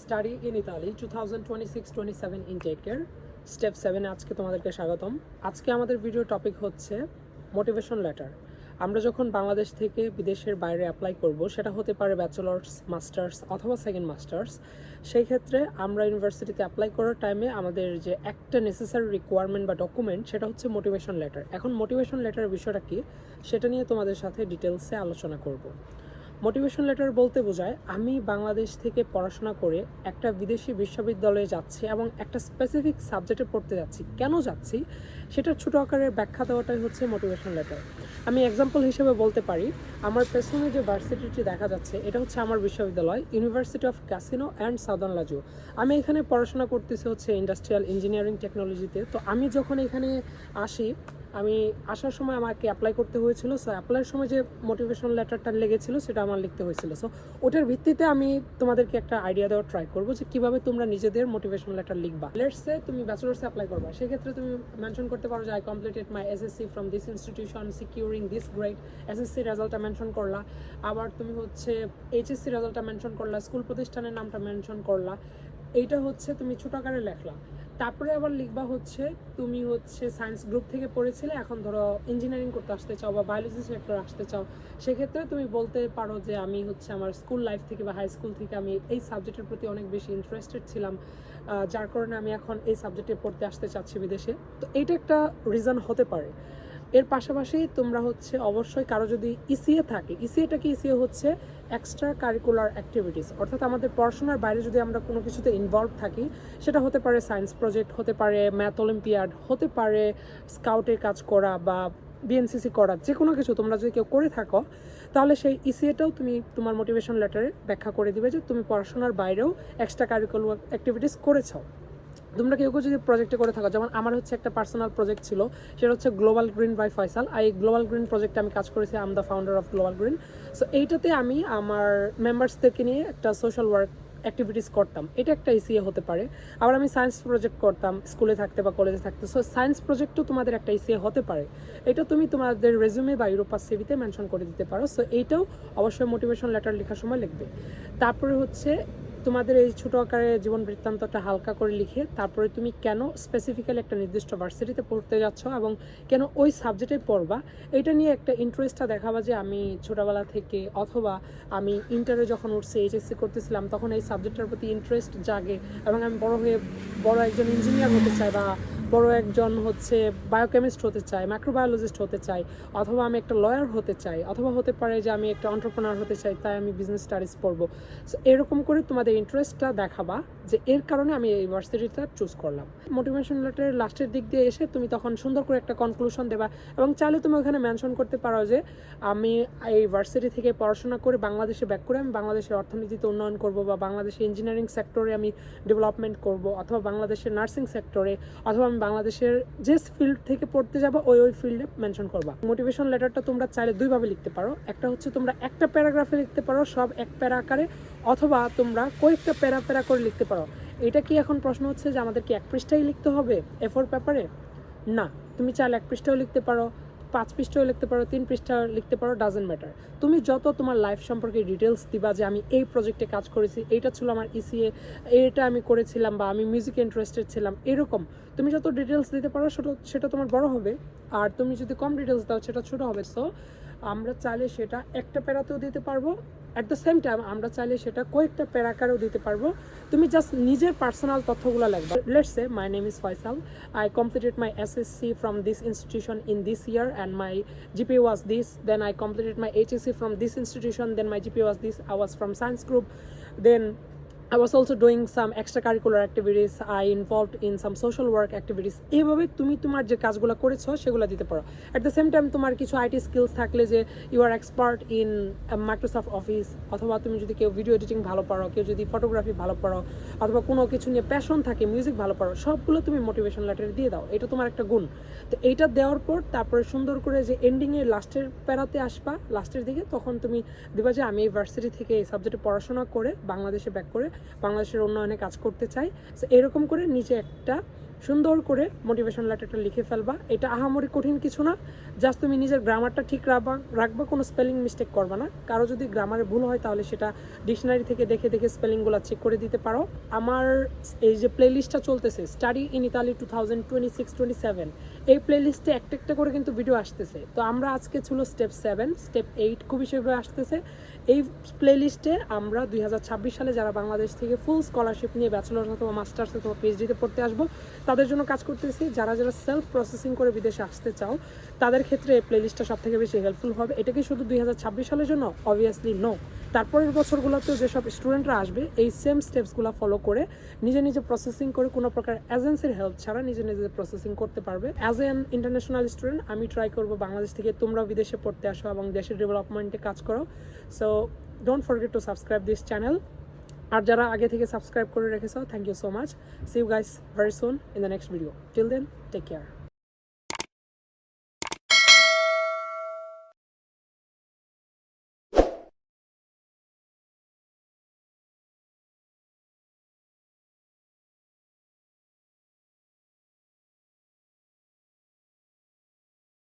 Study in Italy 2026-27 ইনটেকের step 7 আজকে তোমাদেরকে স্বাগতম। আজকে আমাদের ভিডিও টপিক হচ্ছে মোটিভেশন লেটার। আমরা যখন বাংলাদেশ থেকে বিদেশের বাইরে অ্যাপ্লাই করব, সেটা হতে পারে ব্যাচেলার্স, মাস্টার্স অথবা সেকেন্ড মাস্টার্স। সেই ক্ষেত্রে আমরা ইউনিভার্সিটিতে অ্যাপ্লাই করার টাইমে আমাদের যে একটা নেসেসারি রিকোয়ারমেন্ট বা ডকুমেন্ট, সেটা হচ্ছে মোটিভেশন লেটার। এখন মোটিভেশন লেটারের বিষয়টা কি, সেটা নিয়ে তোমাদের সাথে ডিটেলসে আলোচনা করব। মোটিভেশন লেটার বলতে বোঝায় আমি বাংলাদেশ থেকে পড়াশোনা করে একটা বিদেশি বিশ্ববিদ্যালয়ে যাচ্ছি এবং একটা স্পেসিফিক সাবজেক্টে পড়তে যাচ্ছি। কেন যাচ্ছি সেটা ছোট আকারের ব্যাখ্যা দেওয়াটাই হচ্ছে মোটিভেশন লেটার। আমি এক্সাম্পল হিসেবে বলতে পারি, আমার পেছনে যে ভার্সিটিটি দেখা যাচ্ছে এটা হচ্ছে আমার বিশ্ববিদ্যালয়, University of Cassino and Southern Lazio. আমি এখানে পড়াশোনা করতেছি হচ্ছে ইন্ডাস্ট্রিয়াল ইঞ্জিনিয়ারিং টেকনোলজিতে। তো আমি যখন এখানে আসি, আমি আসার সময় আমাকে অ্যাপ্লাই করতে হয়েছিল। সো অ্যাপ্লাইয়ের সময় যে মোটিভেশন লেটারটা লেগেছিল সেটা আমার লিখতে হয়েছিল। সো ওটার ভিত্তিতে আমি তোমাদেরকে একটা আইডিয়া দেওয়ার ট্রাই করবো যে কীভাবে তোমরা নিজেদের মোটিভেশন লেটার লিখবা। লেটস সে তুমি ব্যাচেলার্সে অ্যাপ্লাই করবা, সেক্ষেত্রে তুমি মেনশন করতে পারো যে I completed my SSC from this institution securing this grade. SSC রেজাল্টটা মেনশন করলা, আবার তুমি হচ্ছে এইচএসসি রেজাল্টটা মেনশন করলা, স্কুল প্রতিষ্ঠানের নামটা মেনশন করলা। এইটা হচ্ছে তুমি ছোট আকারে লেখলা। তারপরে আবার লিখবা হচ্ছে তুমি হচ্ছে সায়েন্স গ্রুপ থেকে পড়েছিলে, এখন ধরো ইঞ্জিনিয়ারিং করতে আসতে চাও বা বায়োলজি সেক্টর আসতে চাও। সেক্ষেত্রে তুমি বলতে পারো যে আমি হচ্ছে আমার স্কুল লাইফ থেকে বা হাই স্কুল থেকে আমি এই সাবজেক্টের প্রতি অনেক বেশি ইন্টারেস্টেড ছিলাম, যার কারণে আমি এখন এই সাবজেক্টে পড়তে আসতে চাচ্ছি বিদেশে। তো এইটা একটা রিজন হতে পারে। এর পাশাপাশি তোমরা হচ্ছে অবশ্যই কারো যদি ইসিএ থাকে, ইসিএটা কি, ইসিএ হচ্ছে এক্সট্রা কারিকুলার অ্যাক্টিভিটিস, অর্থাৎ আমাদের পড়াশোনার বাইরে যদি আমরা কোনো কিছুতে ইনভলভ থাকি, সেটা হতে পারে সায়েন্স প্রজেক্ট, হতে পারে ম্যাথ অলিম্পিয়াড, হতে পারে স্কাউটের কাজ করা বা বিএনসিসি করা, যে কোনো কিছু তোমরা যদি কেউ করে থাকো, তাহলে সেই ইসিএটাও তুমি তোমার মোটিভেশন লেটারে ব্যাখ্যা করে দিবে যে তুমি পড়াশোনার বাইরেও এক্সট্রা কারিকুলার অ্যাক্টিভিটিস করেছো। তোমরা কেউ কেউ যদি প্রজেক্টে করে থাকো, যেমন আমার হচ্ছে একটা পার্সোনাল প্রজেক্ট ছিল, সেটা হচ্ছে গ্লোবাল গ্রিন বাই ফয়সাল। এই গ্লোবাল গ্রিন প্রজেক্টে আমি কাজ করেছি, I am the founder of global green. So এইটাতে আমি আমার মেম্বার্সদেরকে নিয়ে একটা সোশ্যাল ওয়ার্ক অ্যাক্টিভিটিস করতাম, এটা একটা ইসিএ হতে পারে। আবার আমি সায়েন্স প্রজেক্ট করতাম স্কুলে থাকতে বা কলেজে থাকতে। সো সায়েন্স প্রজেক্টও তোমাদের একটা ইসিএ হতে পারে। এটা তুমি তোমাদের রেজিউমে বা ইউরোপাস সিভিতে মেনশন করে দিতে পারো। সো এইটাও অবশ্যই মোটিভেশন লেটার লেখার সময় লিখবে। তারপরে হচ্ছে তোমাদের এই ছোটো আকারে জীবন বৃত্তান্তটা হালকা করে লিখে তারপরে তুমি কেন স্পেসিফিক্যালি একটা নির্দিষ্ট ভার্সিটিতে পড়তে যাচ্ছ এবং কেন ওই সাবজেক্টে পড়বা, এটা নিয়ে একটা ইন্টারেস্টটা দেখাবা যে আমি ছোটোবেলা থেকে অথবা আমি ইন্টারে যখন উঠছি, এইচএসসি করতেছিলাম, তখন এই সাবজেক্টটার প্রতি ইন্টারেস্ট জাগে এবং আমি বড় হয়ে বড় একজন ইঞ্জিনিয়ার হতে চাই বা বড় একজন হচ্ছে বায়োকেমিস্ট হতে চাই, মাইক্রোবায়োলজিস্ট হতে চাই, অথবা আমি একটা লয়ার হতে চাই, অথবা হতে পারে যে আমি একটা এন্টারপ্রেনার হতে চাই, তাই আমি বিজনেস স্টাডিজ পড়বো। সো এরকম করে তোমাদের ইন্টারেস্টটা দেখাবা যে এর কারণে আমি এই ইউনিভার্সিটিটা চুজ করলাম। মোটিভেশন লেটারের লাস্টের দিক দিয়ে এসে তুমি তখন সুন্দর করে একটা কনক্লুশন দেবা এবং চাইলে তুমি ওখানে মেনশন করতে পারো যে আমি এই ইউনিভার্সিটি থেকে পড়াশোনা করে বাংলাদেশে ব্যাক করে আমি বাংলাদেশের অর্থনীতিতে উন্নয়ন করব বা বাংলাদেশের ইঞ্জিনিয়ারিং সেক্টরে আমি ডেভেলপমেন্ট করব, অথবা বাংলাদেশের নার্সিং সেক্টরে, অথবা আমি বাংলাদেশের যে ফিল্ড থেকে পড়তে যাবো ওই ফিল্ডে মেনশন করবা। মোটিভেশন লেটারটা তোমরা চাইলে দুইভাবে লিখতে পারো। একটা হচ্ছে তোমরা একটা প্যারাগ্রাফে লিখতে পারো, সব এক প্যারা আকারে, অথবা তোমরা কয়েকটা প্যারা প্যারা করে লিখতে পারো। এটা কি এখন প্রশ্ন হচ্ছে যে আমাদের কি এক পৃষ্ঠাই লিখতে হবে এ4 পেপারে? না, তুমি চাইলে এক পৃষ্ঠাও লিখতে পারো, 5 পৃষ্ঠাও লিখতে পারো, 3 পৃষ্ঠা লিখতে পারো, ডাজেন্ট ম্যাটার। তুমি যত তোমার লাইফ সম্পর্কে ডিটেলস দিবা যে আমি এই প্রজেক্টে কাজ করেছি, এইটা ছিল আমার ইসিএ, এইটা আমি করেছিলাম, বা আমি মিউজিকে ইন্টারেস্টেড ছিলাম, এরকম তুমি যত ডিটেলস দিতে পারো সেটা তোমার বড় হবে। আর তুমি যদি কম ডিটেলস দাও সেটা ছোটো হবে। সো আমরা চাইলে সেটা একটা প্যারাতেও দিতে পারবো, অ্যাট দ্য সেম টাইম আমরা চাইলে সেটা কয়েকটা প্যারাকারেও দিতে পারবো। তুমি জাস্ট নিজের পার্সোনাল তথ্যগুলো লিখবা। Let's say my name is Faisal, I completed my SSC from this institution in this year and my GPA was this. Then I completed my HSC from this institution, then my GPA was this. I was from science group. Then I was also doing some extracurricular activities. I involved in some social work activities. এইভাবে তুমি তোমার যে কাজগুলো করেছো সেগুলো দিতে পারো। At the same time তোমার কিছু আইটি স্কিলস থাকলে যে you are expert in Microsoft office, অথবা তুমি যদি কেউ ভিডিও এডিটিং ভালো পারো, কেউ যদি ফটোগ্রাফি ভালো পারো, অথবা কোনো কিছু নিয়ে প্যাশন থাকে, মিউজিক ভালো পারো, সবগুলো তুমি মোটিভেশন লেটারে দিয়ে দাও। এটা তোমার একটা গুণ। তো এইটা দেওয়ার পর তারপরে সুন্দর করে যে এন্ডিংয়ে লাস্টের প্যারাতে আসবা, লাস্টের দিকে, তখন তুমি দিবা যে আমি এই ভার্সিটি থেকে এই সাবজেক্টে পড়াশোনা করে বাংলাদেশে ব্যাক করে বাংলাদেশের উন্নয়নে কাজ করতে চাই। সো এরকম করে নিচে একটা সুন্দর করে মোটিভেশন লেটারটা লিখে ফেলবা। এটা আহামরি কঠিন কিছু না, জাস্ট তুমি নিজের গ্রামারটা ঠিক রাখবা, কোনো স্পেলিং মিস্টেক করবা না। কারো যদি গ্রামারে ভুল হয় তাহলে সেটা ডিকশনারি থেকে দেখে দেখে স্পেলিংগুলো চেক করে দিতে পারো। আমার এই যে প্লেলিস্টটা চলতেছে স্টাডি ইন ইতালি 2026-27, এই প্লেলিস্টে একটা একটা করে কিন্তু ভিডিও আসতেছে। তো আমরা আজকে ছিল স্টেপ 7, স্টেপ 8 খুবই শীঘ্রই আসতেছে। এই প্লেলিস্টে আমরা 2026 সালে যারা বাংলাদেশ থেকে ফুল স্কলারশিপ নিয়ে ব্যাচেলার্স অথবা মাস্টার্স অথবা পিএইচডিতে পড়তে আসবো তাদের জন্য কাজ করতেছি। যারা যারা সেলফ প্রসেসিং করে বিদেশে আসতে চাও তাদের ক্ষেত্রে এই প্লেলিস্টটা সব থেকে বেশি হেল্পফুল হবে। এটা কি শুধু 2026 সালের জন্য? Obviously no. তারপরের বছরগুলোতেও যেসব স্টুডেন্টরা আসবে এই সেম স্টেপসগুলো ফলো করে নিজে নিজে প্রসেসিং করে কোনো প্রকার এজেন্সির হেল্প ছাড়া নিজে নিজে প্রসেসিং করতে পারবে। অ্যাজ এন ইন্টারন্যাশনাল স্টুডেন্ট আমি ট্রাই করবো বাংলাদেশ থেকে তোমরাও বিদেশে পড়তে আসো এবং দেশের ডেভেলপমেন্টে কাজ করো। So don't forget to subscribe this channel. আর যারা আগে থেকে সাবস্ক্রাইব করে রেখেছো, thank you so much. See you guys very soon in the next video. Till then, take care.